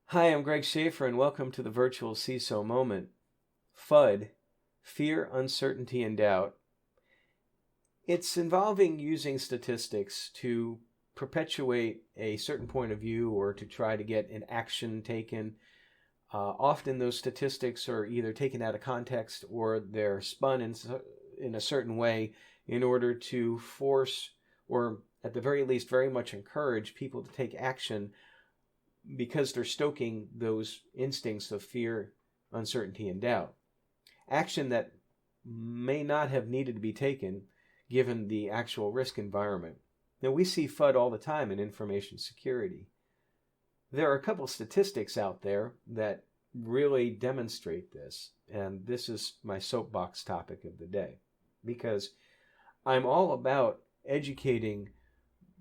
Hi, I'm Greg Schaefer, and welcome to the virtual CISO moment. FUD, fear, uncertainty, and doubt. It's involving using statistics to perpetuate a certain point of view or to try to get an action taken. Often those statistics are either taken out of context or they're spun in a certain way in order to force, or at the very least very much encourage, people to take action because they're stoking those instincts of fear, uncertainty, and doubt. Action that may not have needed to be taken given the actual risk environment. Now, we see FUD all the time in information security. There are a couple statistics out there that really demonstrate this, and this is my soapbox topic of the day, because I'm all about educating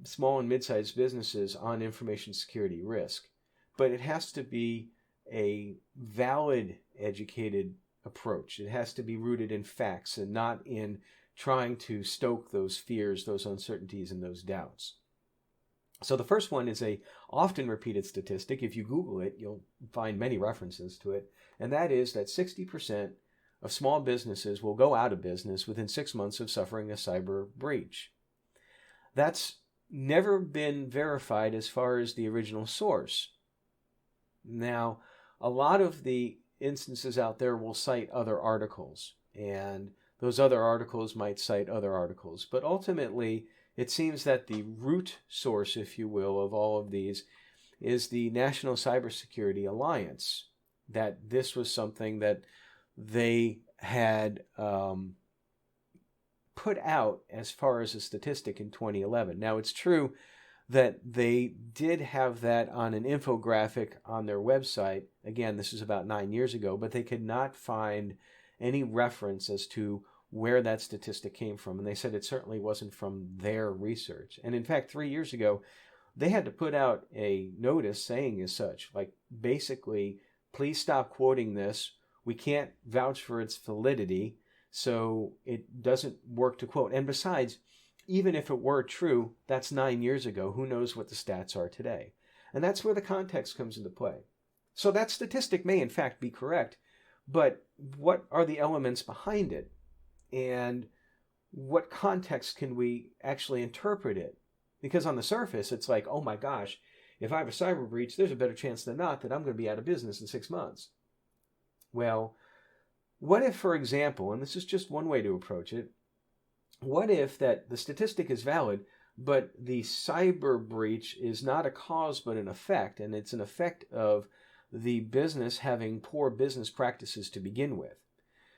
small and mid-sized businesses on information security risk. But it has to be a valid, educated approach. It has to be rooted in facts and not in trying to stoke those fears, those uncertainties, and those doubts. So the first one is a often repeated statistic. If you Google it, you'll find many references to it, and that is that 60% of small businesses will go out of business within 6 months of suffering a cyber breach. That's never been verified as far as the original source. Now, a lot of the instances out there will cite other articles, and those other articles might cite other articles. But ultimately, it seems that the root source, if you will, of all of these is the National Cybersecurity Alliance, that this was something that they had put out as far as a statistic in 2011. Now, it's true that they did have that on an infographic on their website. Again, this is about 9 years ago, but they could not find any reference as to where that statistic came from. And they said it certainly wasn't from their research. And in fact, 3 years ago, they had to put out a notice saying as such, like basically, please stop quoting this. We can't vouch for its validity, so it doesn't work to quote. And besides, even if it were true, that's 9 years ago. Who knows what the stats are today? And that's where the context comes into play. So that statistic may in fact be correct, but what are the elements behind it? And what context can we actually interpret it? Because on the surface, it's like, oh my gosh, if I have a cyber breach, there's a better chance than not that I'm going to be out of business in 6 months. Well, what if, for example, and this is just one way to approach it, what if that the statistic is valid, but the cyber breach is not a cause but an effect, and it's an effect of the business having poor business practices to begin with?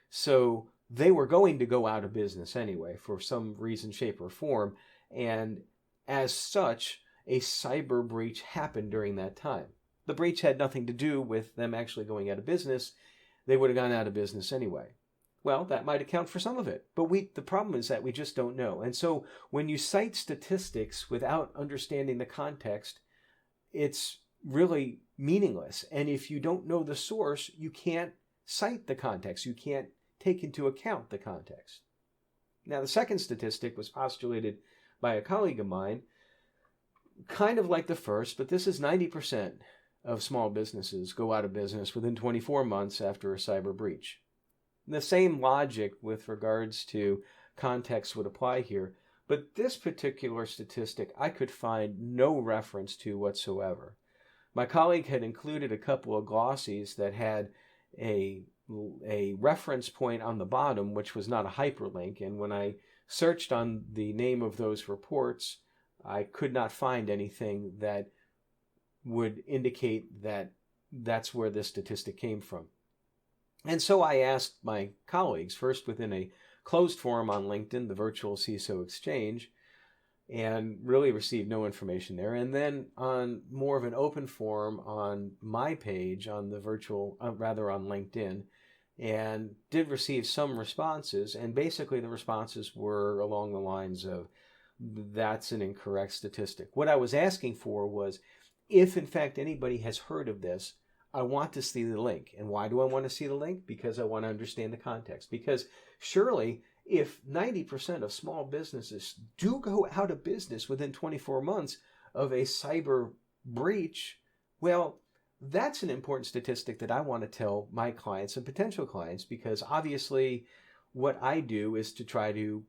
So they were going to go out of business anyway for some reason, shape, or form, and as such, a cyber breach happened during that time. The breach had nothing to do with them actually going out of business. They would have gone out of business anyway. Well, that might account for some of it, but the problem is that we just don't know. And so when you cite statistics without understanding the context, it's really meaningless. And if you don't know the source, you can't cite the context. You can't take into account the context. Now, the second statistic was postulated by a colleague of mine, kind of like the first, but this is 90% of small businesses go out of business within 24 months after a cyber breach. The same logic with regards to context would apply here, but this particular statistic I could find no reference to whatsoever. My colleague had included a couple of glossies that had a reference point on the bottom, which was not a hyperlink, and when I searched on the name of those reports, I could not find anything that would indicate that that's where this statistic came from. And so I asked my colleagues, first within a closed forum on LinkedIn, the virtual CISO exchange, and really received no information there. And then on more of an open forum on my page on the virtual, on LinkedIn, and did receive some responses. And basically the responses were along the lines of, that's an incorrect statistic. What I was asking for was, if in fact anybody has heard of this, I want to see the link. And why do I want to see the link? Because I want to understand the context. Because surely if 90% of small businesses do go out of business within 24 months of a cyber breach, well, that's an important statistic that I want to tell my clients and potential clients, because obviously what I do is to try to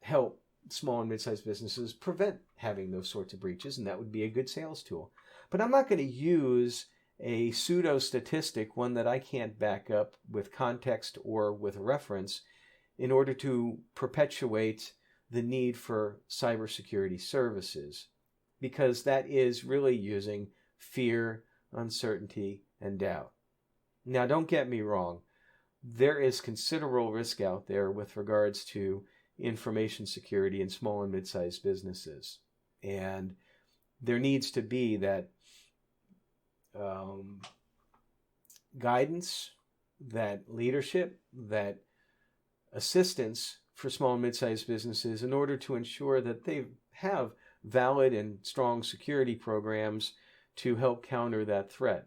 help small and mid-sized businesses prevent having those sorts of breaches, and that would be a good sales tool. But I'm not going to use a pseudo statistic, one that I can't back up with context or with a reference, in order to perpetuate the need for cybersecurity services, because that is really using fear, uncertainty, and doubt. Now, don't get me wrong. There is considerable risk out there with regards to information security in small and mid-sized businesses. And there needs to be that guidance, that leadership, that assistance for small and mid-sized businesses in order to ensure that they have valid and strong security programs to help counter that threat.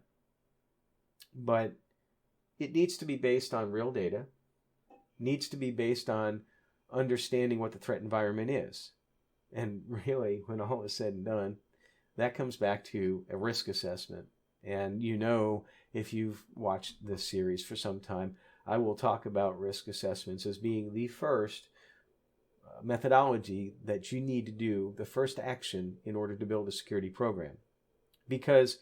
But it needs to be based on real data, needs to be based on understanding what the threat environment is. And really, when all is said and done, that comes back to a risk assessment. And you know, if you've watched this series for some time, I will talk about risk assessments as being the first methodology that you need to do, the first action in order to build a security program. Because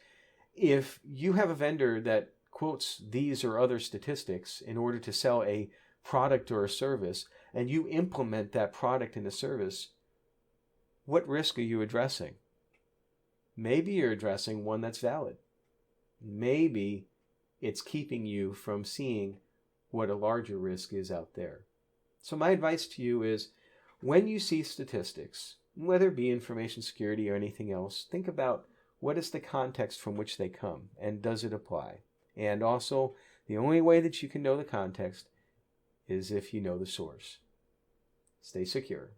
if you have a vendor that quotes these or other statistics in order to sell a product or a service, and you implement that product and a service, what risk are you addressing? Maybe you're addressing one that's valid. Maybe it's keeping you from seeing what a larger risk is out there. So my advice to you is, when you see statistics, whether it be information security or anything else, think about what is the context from which they come, and does it apply? And also, the only way that you can know the context is if you know the source. Stay secure.